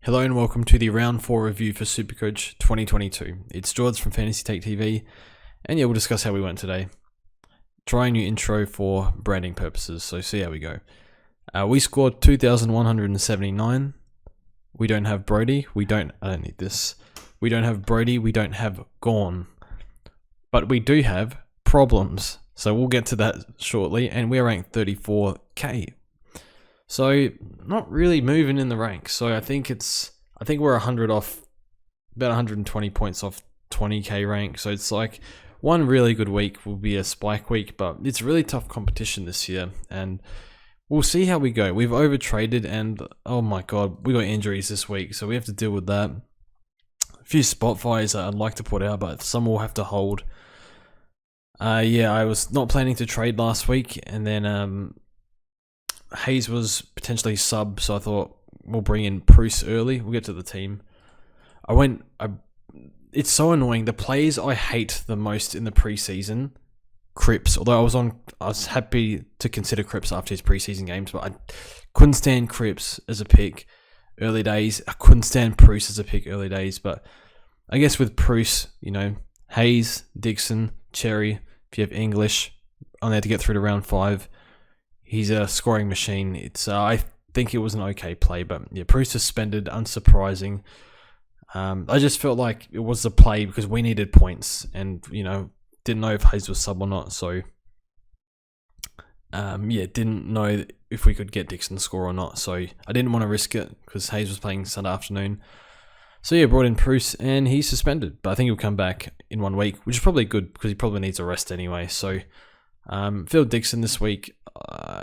Hello and welcome to the round 4 review for Supercoach 2022. It's George from Fantasy Take TV, and yeah, we'll discuss how we went today. Try a new intro for branding purposes, so see how we go. We scored 2,179. We don't have Brody. I don't need this. We don't have Brody. We don't have Gorn. But we do have problems. So we'll get to that shortly, and we're ranked 34k. So not really moving in the ranks. So I think we're 100 off, about 120 points off 20k rank. So it's like one really good week will be a spike week, but it's really tough competition this year, and we'll see how we go. We've overtraded, and oh my god, we got injuries this week, so we have to deal with that. A few spot fires that I'd like to put out, but some will have to hold. Yeah, I was not planning to trade last week, and then Hayes was potentially sub, so I thought we'll bring in Bruce early. We'll get to the team. It's so annoying. The players I hate the most in the preseason, Cripps. Although I was happy to consider Cripps after his preseason games, but I couldn't stand Cripps as a pick early days. I couldn't stand Bruce as a pick early days, but I guess with Bruce, Hayes, Dixon, Cherry, if you have English, on there to get through to round 5. He's a scoring machine. I think it was an okay play, but yeah, Bruce suspended, unsurprising. I just felt like it was the play because we needed points, and didn't know if Hayes was sub or not. So didn't know if we could get Dixon to score or not. So I didn't want to risk it because Hayes was playing Sunday afternoon. So yeah, brought in Bruce, and he's suspended, but I think he'll come back in 1 week, which is probably good because he probably needs a rest anyway. So Phil Dixon this week,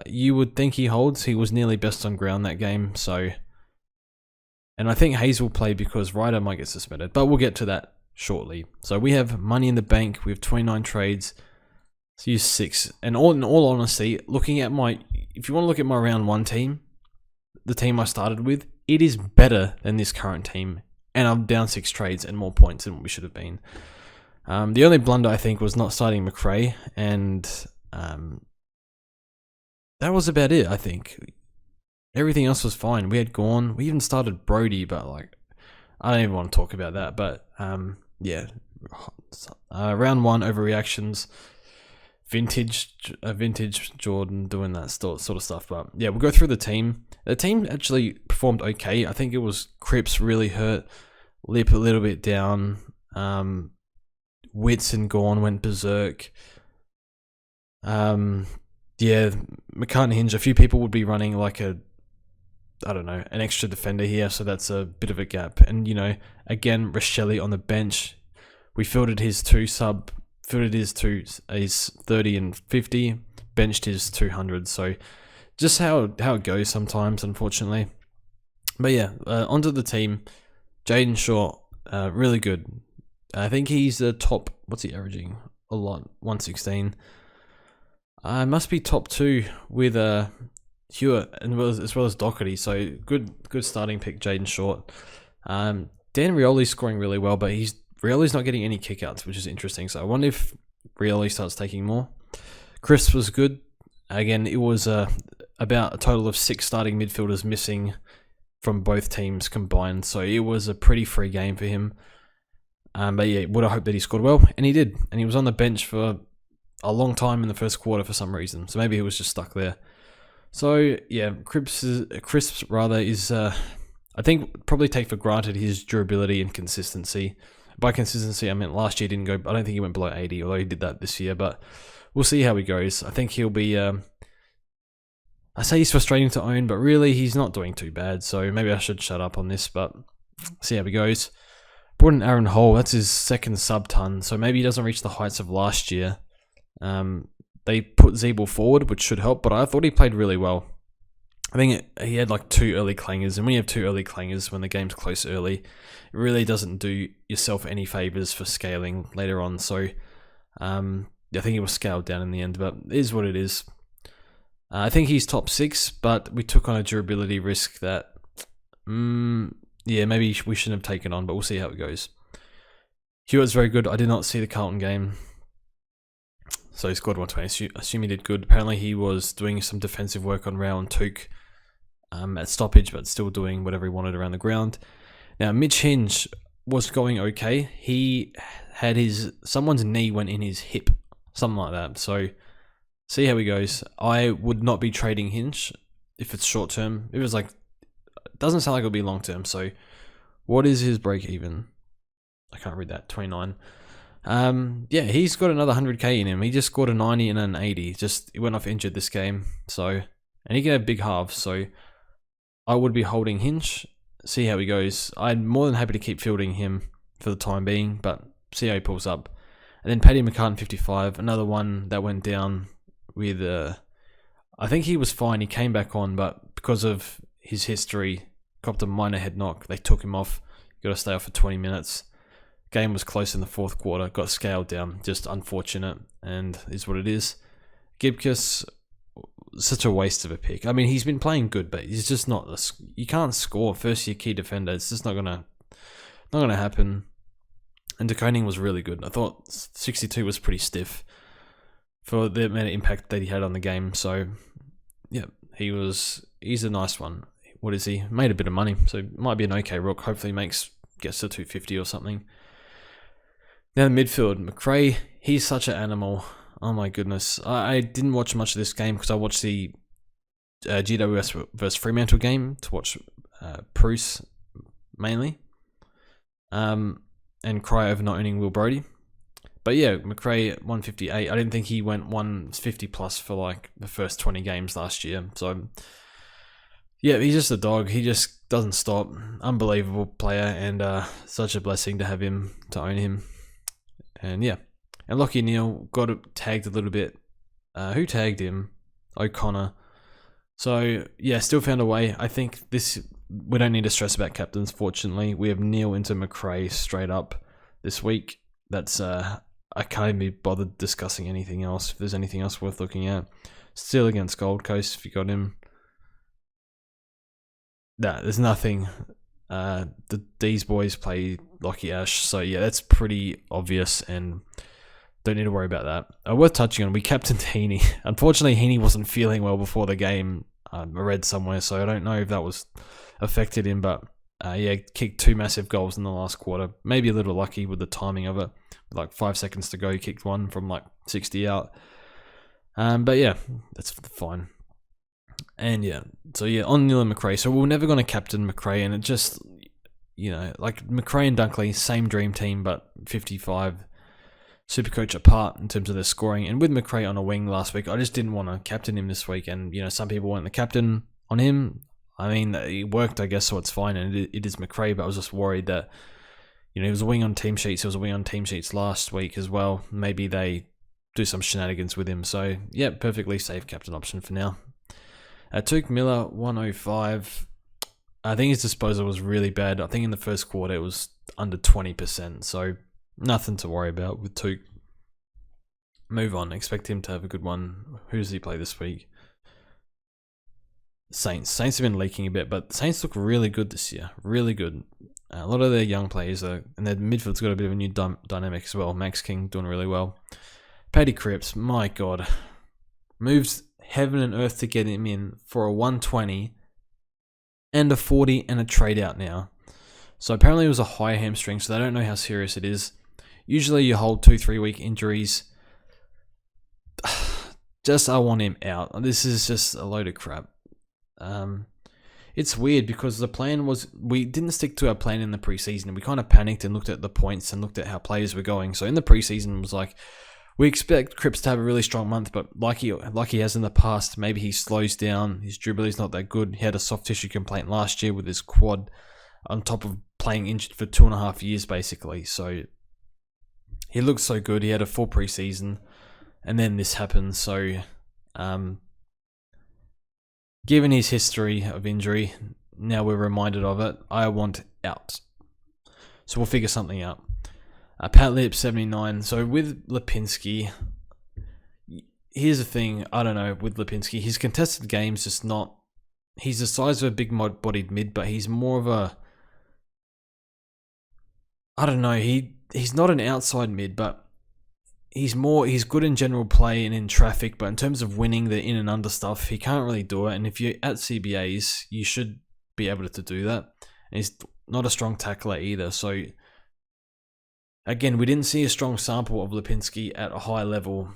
you would think he holds. He was nearly best on ground that game. So, and I think Hayes will play because Ryder might get suspended, but we'll get to that shortly. So we have money in the bank. We have 29 trades. Let's use 6. And in all honesty, if you want to look at my round 1 team, the team I started with, it is better than this current team. And I'm down 6 trades and more points than what we should have been. The only blunder I think was not starting McRae, and that was about it. I think everything else was fine. We had Gorn. We even started Brody, but I don't even want to talk about that. But round 1 overreactions, vintage Jordan doing that sort of stuff. But yeah, we'll go through the team. The team actually performed okay. I think it was Cripps really hurt, Lip a little bit down. Wits and Gorn went berserk. McCartan Hinge, a few people would be running an extra defender here, so that's a bit of a gap. And, again, Rochelle on the bench. We fielded his 2 sub, fielded his 30 and 50, benched his 200. So just how it goes sometimes, unfortunately. But yeah, onto the team. Jaden Short, really good. I think he's the top, what's he averaging? A lot, 116. Must be top 2 with Hewitt as well as Doherty. So good starting pick, Jaden Short. Dan Rioli's scoring really well, but Rioli's not getting any kickouts, which is interesting. So I wonder if Rioli starts taking more. Cripps was good. Again, it was about a total of 6 starting midfielders missing from both teams combined. So it was a pretty free game for him. But yeah, would have hoped that he scored well, and he did. And he was on the bench for a long time in the first quarter for some reason. So maybe he was just stuck there. So yeah, Cripps is, I think probably take for granted his durability and consistency. By consistency, I meant last year didn't go. I don't think he went below 80, although he did that this year. But we'll see how he goes. I think he'll be. I say he's frustrating to own, but really he's not doing too bad. So maybe I should shut up on this, but see how he goes. Brought in Aaron Hall. That's his 2nd sub-ton, so maybe he doesn't reach the heights of last year. They put Zeeble forward, which should help, but I thought he played really well. I think he had 2 early clangers, and when you have 2 early clangers when the game's close early, it really doesn't do yourself any favors for scaling later on. So I think he was scaled down in the end, but it is what it is. I think he's top 6, but we took on a durability risk that, maybe we shouldn't have taken on, but we'll see how it goes. Hewitt's very good. I did not see the Carlton game, so he scored 120. I assume he did good. Apparently he was doing some defensive work on Rao and Took at stoppage, but still doing whatever he wanted around the ground. Now, Mitch Hinge was going okay. He had someone's knee went in his hip, something like that. So, see how he goes. I would not be trading Hinge if it's short term. It was like, it doesn't sound like it'll be long term. So, what is his break even? I can't read that. 29. Yeah, he's got another 100k in him. He just scored a 90 and an 80. He went off injured this game. So, and he can have big halves. So, I would be holding Hinge. See how he goes. I'm more than happy to keep fielding him for the time being, but see how he pulls up. And then Paddy McCartan 55, another one that went down with, I think he was fine. He came back on, but because of his history, copped a minor head knock. They took him off. Got to stay off for 20 minutes. Game was close in the fourth quarter. Got scaled down. Just unfortunate, and is what it is. Gibcus, such a waste of a pick. I mean, he's been playing good, but he's just not. You can't score first year key defender. It's just not gonna happen. And DeConing was really good. I thought 62 was pretty stiff for the amount of impact that he had on the game. So yeah, he's a nice one. What is he? Made a bit of money, so might be an okay Rook. Hopefully gets to 250 or something. Now the midfield, McRae, he's such an animal. Oh my goodness. I didn't watch much of this game because I watched the GWS versus Fremantle game to watch Bruce mainly. And cry over not owning Will Brodie. But yeah, McRae 158. I didn't think he went 150 plus for like the first 20 games last year. So yeah, he's just a dog. He just doesn't stop. Unbelievable player, and such a blessing to have him, to own him. And yeah. And Lachie Neale got tagged a little bit. Who tagged him? O'Connor. So yeah, still found a way. I think we don't need to stress about captains, fortunately. We have Neale into McRae straight up this week. That's I can't even be bothered discussing anything else. If there's anything else worth looking at. Still against Gold Coast if you got him. Nah, there's nothing. These boys play Lockie Ash, so yeah, that's pretty obvious and don't need to worry about that. Worth touching on, we captained Heaney. Unfortunately, Heaney wasn't feeling well before the game. I read somewhere, so I don't know if that was affected him, but yeah, kicked 2 massive goals in the last quarter. Maybe a little lucky with the timing of it. With like 5 seconds to go, he kicked one from like 60 out. But yeah, that's fine. And yeah, so yeah, on Neil and McRae. So we're never going to captain McRae, and it just, like McRae and Dunkley, same dream team, but 55 Supercoach apart in terms of their scoring. And with McRae on a wing last week, I just didn't want to captain him this week. And, some people weren't the captain on him. I mean, it worked, I guess, so it's fine. And it is McRae, but I was just worried that, he was a wing on team sheets. He was a wing on team sheets last week as well. Maybe they do some shenanigans with him. So, yeah, perfectly safe captain option for now. Tuke Miller, 105. I think his disposal was really bad. I think in the first quarter it was under 20%. So, nothing to worry about with Tuke. Move on. Expect him to have a good one. Who does he play this week? Saints. Saints have been leaking a bit, but Saints look really good this year. Really good. A lot of their young players, and their midfield's got a bit of a new dynamic as well. Max King doing really well. Paddy Cripps, my God. Moves heaven and earth to get him in for a 120 and a 40 and a trade out now. So apparently it was a high hamstring, so they don't know how serious it is. Usually you hold 2-3 week injuries. I want him out. This is just a load of crap. It's weird because the plan was, we didn't stick to our plan in the preseason. We kind of panicked and looked at the points and looked at how players were going. So in the preseason it was like, we expect Cripps to have a really strong month, but like he has in the past, maybe he slows down. His dribbling not that good. He had a soft tissue complaint last year with his quad on top of playing injured for 2.5 years basically. So he looked so good. He had a full preseason and then this happened. So given his history of injury, now we're reminded of it. I want out. So we'll figure something out. Pat Lip, 79. So with Lipinski, here's the thing. I don't know, with Lipinski, his contested game's just not... He's the size of a big-bodied mid, but he's more of a... I don't know, he's not an outside mid, but he's good in general play and in traffic, but in terms of winning the in and under stuff, he can't really do it. And if you're at CBAs, you should be able to do that. And he's not a strong tackler either. So again, we didn't see a strong sample of Lipinski at a high level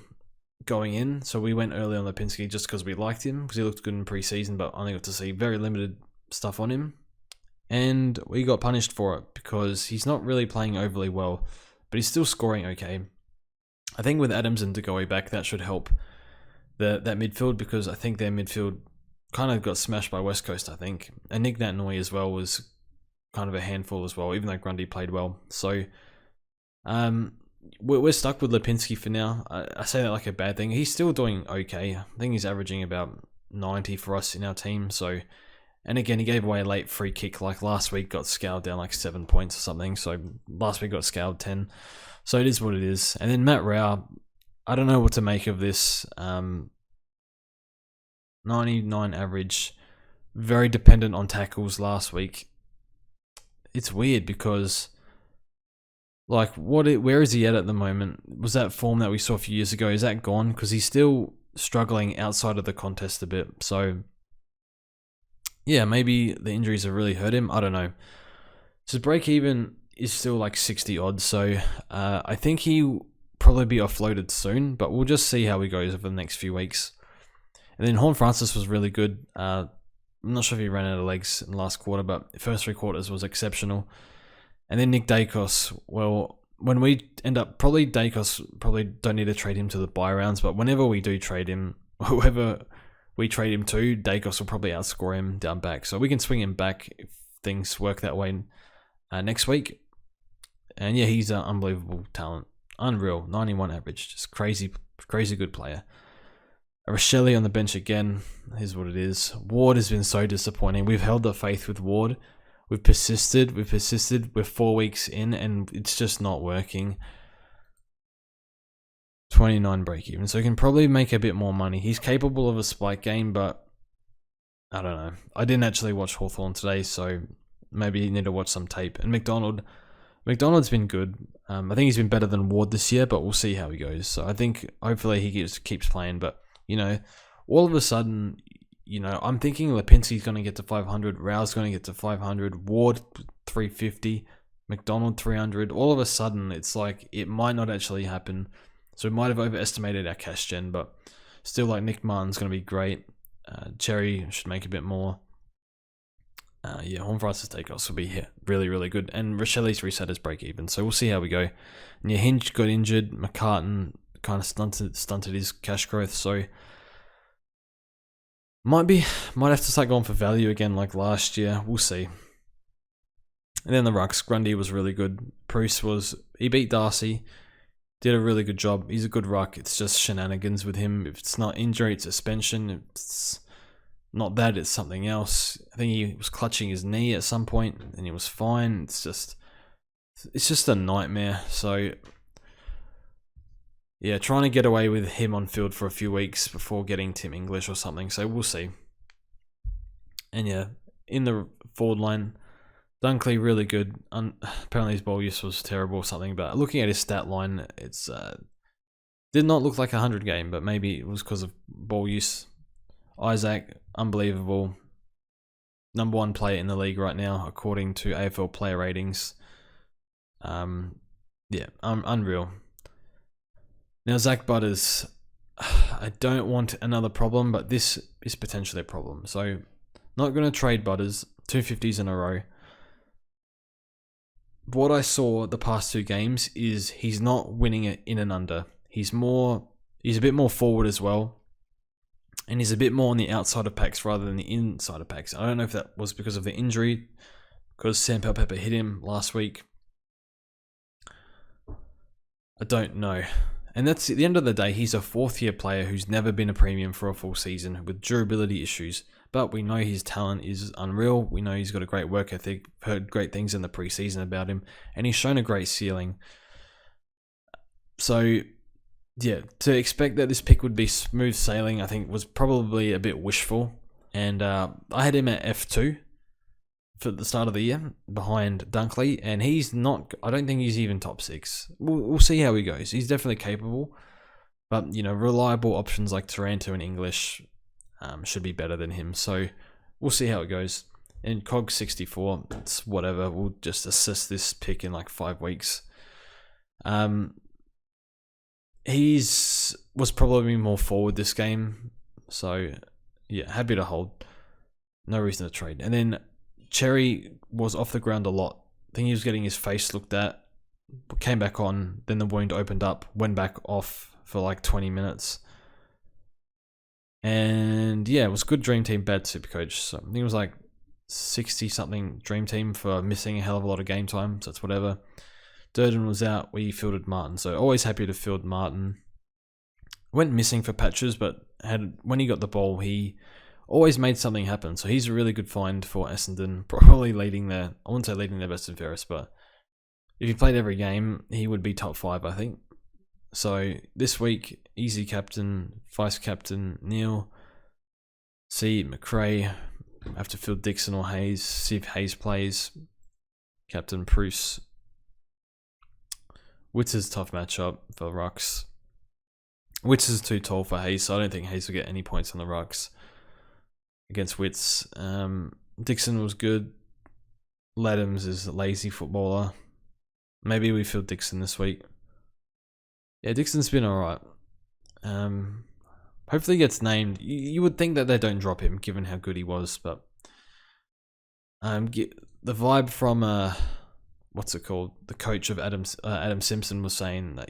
going in. So we went early on Lipinski just because we liked him, because he looked good in preseason, but only got to see very limited stuff on him. And we got punished for it because he's not really playing overly well, but he's still scoring okay. I think with Adams and De Goey back, that should help that midfield, because I think their midfield kind of got smashed by West Coast, I think. And Nick Natanoy as well was kind of a handful as well, even though Grundy played well. So we're stuck with Lipinski for now. I say that like a bad thing. He's still doing okay. I think he's averaging about 90 for us in our team. So, and again, he gave away a late free kick like last week, got scaled down like 7 points or something. So last week got scaled 10. So it is what it is. And then Matt Rao, I don't know what to make of this. 99 average, very dependent on tackles last week. It's weird because, like, where is he at the moment? Was that form that we saw a few years ago, is that gone? Because he's still struggling outside of the contest a bit. So, yeah, maybe the injuries have really hurt him. I don't know. So break even is still like 60 odds, so I think he'll probably be offloaded soon, but we'll just see how he goes over the next few weeks. And then Horn Francis was really good. I'm not sure if he ran out of legs in the last quarter, but the first 3 quarters was exceptional. And then Nick Dacos, well, when we end up, Dacos probably don't need to trade him to the buy rounds, but whenever we do trade him, whoever we trade him to, Dacos will probably outscore him down back. So we can swing him back if things work that way next week. And yeah, he's an unbelievable talent. Unreal. 91 average. Just crazy good player. Rochelle on the bench again. Here's what it is. Ward has been so disappointing. We've held the faith with Ward. We've persisted. We're 4 weeks in and it's just not working. 29 break even. So he can probably make a bit more money. He's capable of a spike game, but I don't know. I didn't actually watch Hawthorn today, so maybe you need to watch some tape. And McDonald's been good. I think he's been better than Ward this year, but we'll see how he goes. So I think hopefully he keeps playing. But, you know, all of a sudden, you know, I'm thinking Lipinski's going to get to 500, Rao's going to get to 500, Ward 350, McDonald 300. All of a sudden, it's like it might not actually happen. So we might have overestimated our cash gen, but still, like, Nick Martin's going to be great. Cherry should make a bit more. Yeah, Horn Francis takeoffs will be really, really good. And Rochelle's reset his break even, so we'll see how we go. And yeah, Hinge got injured. McCartan kind of stunted his cash growth, so might have to start going for value again like last year. We'll see. And then the Rucks, Grundy was really good. Bruce he beat Darcy, did a really good job. He's a good ruck. It's just shenanigans with him. If it's not injury, it's suspension. If it's not that, it's something else. I think he was clutching his knee at some point and he was fine. It's just a nightmare. So yeah, trying to get away with him on field for a few weeks before getting Tim English or something. So we'll see. And yeah, in the forward line, Dunkley really good. Apparently his ball use was terrible or something, but looking at his stat line, it's did not look like a 100 game, but maybe it was because of ball use. Isaac, unbelievable. Number 1 player in the league right now, according to AFL player ratings. Yeah, unreal. Now, Zach Butters, I don't want another problem, but this is potentially a problem. So, not going to trade Butters, 250s in a row. What I saw the past 2 games is he's not winning it in and under. He's a bit more forward as well. And he's a bit more on the outside of packs rather than the inside of packs. I don't know if that was because of the injury, because Sam Pepper hit him last week. I don't know. And that's at the end of the day, he's a 4th-year player who's never been a premium for a full season with durability issues. But we know his talent is unreal. We know he's got a great work ethic. Heard great things in the preseason about him. And he's shown a great ceiling. So yeah, to expect that this pick would be smooth sailing, I think was probably a bit wishful. And I had him at F2 for the start of the year behind Dunkley, and he's not. I don't think he's even top 6. We'll see how he goes. He's definitely capable, but reliable options like Taranto and English should be better than him. So we'll see how it goes. And Cog 64, it's whatever. We'll just assess this pick in like 5 weeks. Was probably more forward this game, so yeah, happy to hold. No reason to trade. And then Cherry was off the ground a lot. I think he was getting his face looked at, came back on, then the wound opened up, went back off for like 20 minutes. And yeah, it was good Dream Team, bad Supercoach. So I think it was like 60 something Dream Team for missing a hell of a lot of game time, so that's whatever. Durden was out, we fielded Martin, so always happy to field Martin. Went missing for patches, but when he got the ball, he always made something happen, so he's a really good find for Essendon, probably leading their, I wouldn't say leading their best and fairest, but if he played every game, he would be top 5, I think. So this week, easy captain, vice captain, Neil, C, McRae, have to field Dixon or Hayes, see if Hayes plays, captain Bruce. Witts is a tough matchup for Rucks. Witts is too tall for Hayes, so I don't think Hayes will get any points on the Rucks against Witts. Dixon was good. Ladhams is a lazy footballer. Maybe we field Dixon this week. Yeah, Dixon's been alright. Hopefully he gets named. You would think that they don't drop him, given how good he was, but the vibe from what's it called? The coach of Adam Simpson was saying that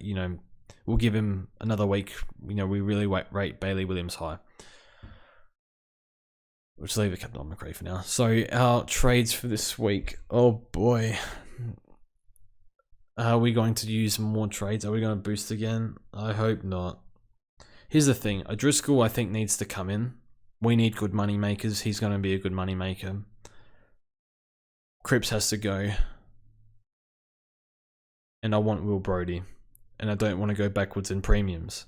we'll give him another week. We really rate Bailey Williams high. We'll just leave the captain on McRae for now. So our trades for this week. Oh boy. Are we going to use more trades? Are we going to boost again? I hope not. Here's the thing. O'Driscoll, I think, needs to come in. We need good money makers. He's going to be a good money maker. Cripps has to go. And I want Will Brodie. And I don't want to go backwards in premiums.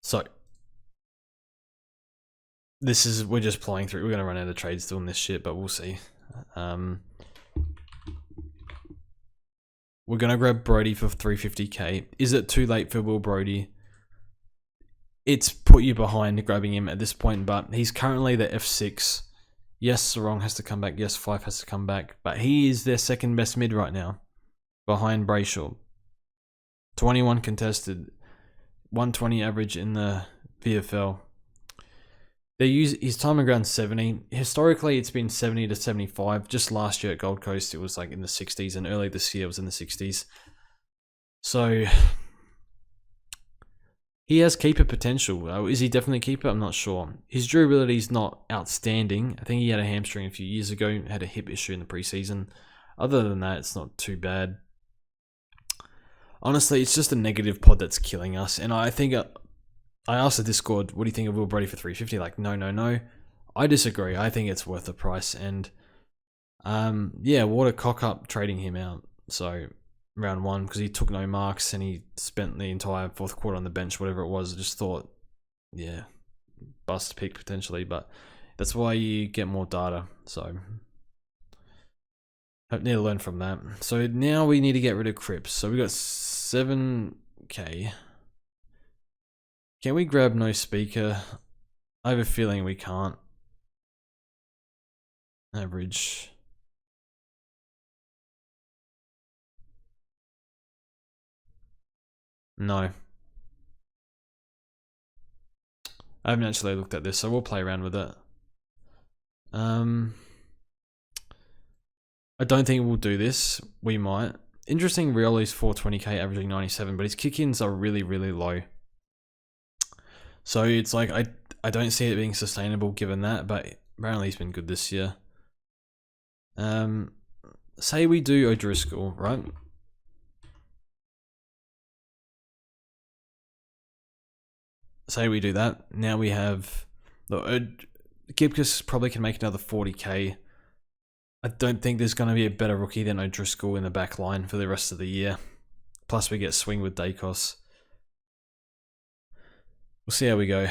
So we're just playing through. We're going to run out of trades doing this shit, but we'll see. We're going to grab Brodie for 350k. Is it too late for Will Brodie? It's put you behind grabbing him at this point, but he's currently the F6. Yes, Sarong has to come back. Yes, Fife has to come back. But he is their second best mid right now, behind Brayshaw. 21 contested, 120 average in the VFL. They use his time on ground 70. Historically, it's been 70 to 75. Just last year at Gold Coast, it was like in the 60s, and early this year it was in the 60s. So he has keeper potential. Is he definitely keeper? I'm not sure. His durability is not outstanding. I think he had a hamstring a few years ago, had a hip issue in the preseason. Other than that, it's not too bad. Honestly, it's just a negative pod that's killing us, and I think I asked the Discord, what do you think of Will Brodie for 350? Like, no. I disagree. I think it's worth the price. And, yeah, what a cock up trading him out. So, round 1, because he took no marks and he spent the entire fourth quarter on the bench, whatever it was. I just thought, yeah, bust pick potentially. But that's why you get more data. So, I need to learn from that. So, now we need to get rid of Cripps. So, we got 7k. Can we grab no speaker? I have a feeling we can't. Average. No. I haven't actually looked at this, so we'll play around with it. I don't think we'll do this. We might. Interesting, Rioli's 420k averaging 97, but his kick-ins are really, really low. So it's like, I don't see it being sustainable given that, but apparently he's been good this year. Say we do O'Driscoll, right? Say we do that. Now we have... Gibcus probably can make another 40k. I don't think there's going to be a better rookie than O'Driscoll in the back line for the rest of the year. Plus we get swing with Dacos. We'll see how we go.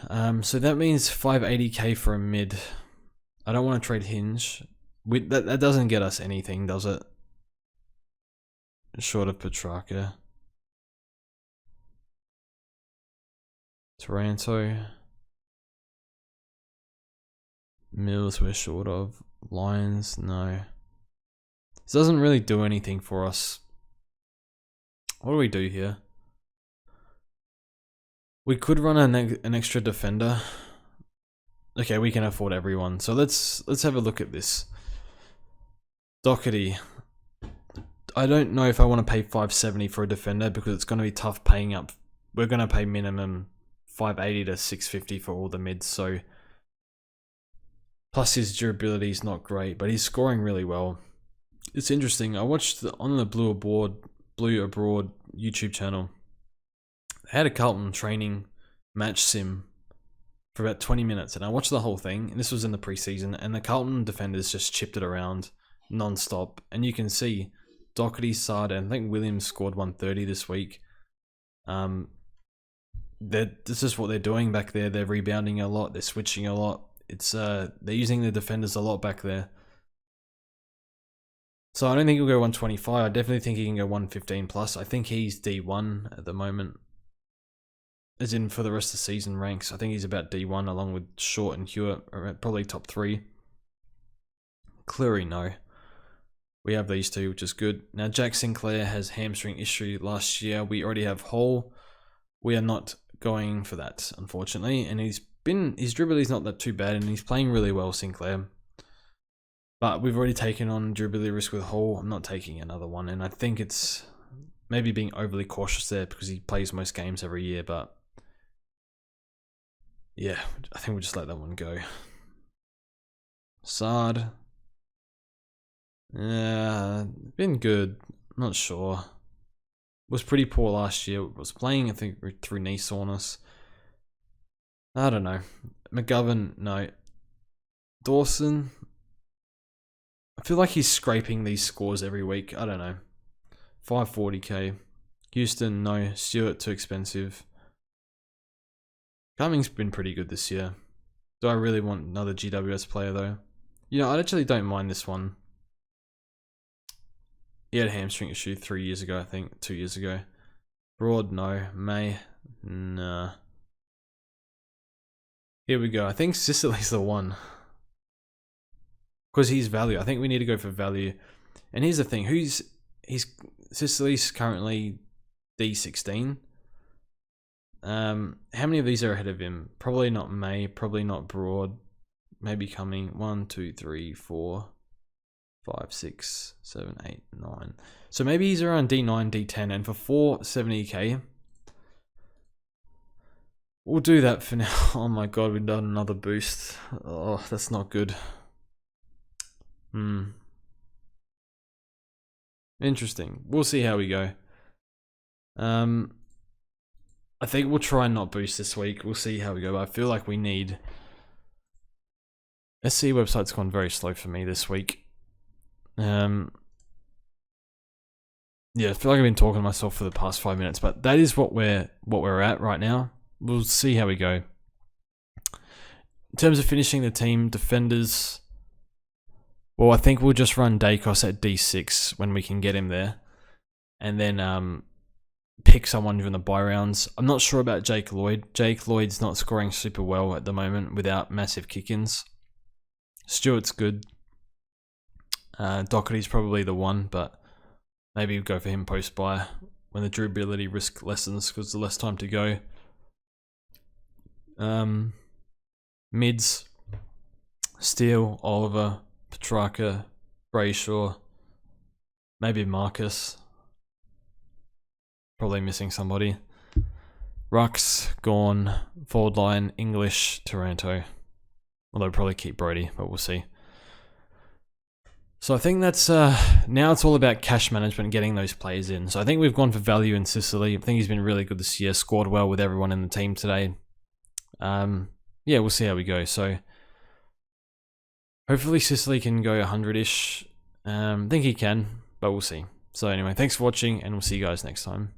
So that means 580k for a mid. I don't want to trade Hinge. That doesn't get us anything, does it? Short of Petrarca. Taranto. Mills we're short of. Lions, no. This doesn't really do anything for us. What do we do here? We could run an extra defender. Okay, we can afford everyone. So let's have a look at this. Doherty. I don't know if I want to pay 570 for a defender because it's going to be tough paying up. We're going to pay minimum 580 to 650 for all the mids. So plus his durability is not great, but he's scoring really well. It's interesting. I watched on the Blue Abroad YouTube channel. They had a Carlton training match sim for about 20 minutes, and I watched the whole thing. And this was in the preseason, and the Carlton defenders just chipped it around non-stop. And you can see Doherty, Sard, and I think Williams scored 130 this week. This is what they're doing back there. They're rebounding a lot. They're switching a lot. It's they're using the defenders a lot back there. So I don't think he'll go 125. I definitely think he can go 115 plus. I think he's D1 at the moment. As in for the rest of the season ranks. I think he's about D1 along with Short and Hewitt. Or probably top 3. Cleary, no. We have these two, which is good. Now Jack Sinclair has hamstring issue last year. We already have Hall. We are not going for that, unfortunately. And his dribbling is not that too bad, and he's playing really well, Sinclair. But we've already taken on durability risk with Hall. I'm not taking another one, and I think it's maybe being overly cautious there because he plays most games every year. But yeah, I think we'll just let that one go. Sard. Yeah, been good. Not sure. Was pretty poor last year. Was playing, I think, through knee soreness. I don't know. McGovern, no. Dawson. I feel like he's scraping these scores every week. I don't know. 540k. Houston, no. Stewart, too expensive. Cummings been pretty good this year. Do I really want another GWS player though? You know, I actually don't mind this one. He had a hamstring issue 3 years ago, I think. 2 years ago. Broad, no. May, nah. Here we go. I think Sicily's the one. Because he's value. I think we need to go for value. And here's the thing. Sicily's currently D16. How many of these are ahead of him? Probably not May. Probably not Broad. Maybe coming. 1, 2, 3, 4, 5, 6, 7, 8, 9. So maybe he's around D9, D10. And for 470k, we'll do that for now. Oh my god, we've done another boost. Oh, that's not good. Interesting. We'll see how we go. I think we'll try and not boost this week. We'll see how we go. But I feel like we need... SC website's gone very slow for me this week. Yeah, I feel like I've been talking to myself for the past 5 minutes, but that is what we're at right now. We'll see how we go. In terms of finishing the team, defenders... Well, I think we'll just run Dacos at D6 when we can get him there. And then pick someone during the bye rounds. I'm not sure about Jake Lloyd. Jake Lloyd's not scoring super well at the moment without massive kick-ins. Stewart's good. Doherty's probably the one, but maybe we'll go for him post-bye when the durability risk lessens because there's less time to go. Mids. Steele, Oliver, Petrarca, Brayshaw, maybe Marcus. Probably missing somebody. Ruck's gone. Forward line, English, Taranto. Although probably keep Brody, but we'll see. So I think that's now it's all about cash management and getting those players in. So I think we've gone for value in Sicily. I think he's been really good this year. Scored well with everyone in the team today. Yeah, we'll see how we go. So hopefully Sicily can go 100-ish. I think he can, but we'll see. So anyway, thanks for watching, and we'll see you guys next time.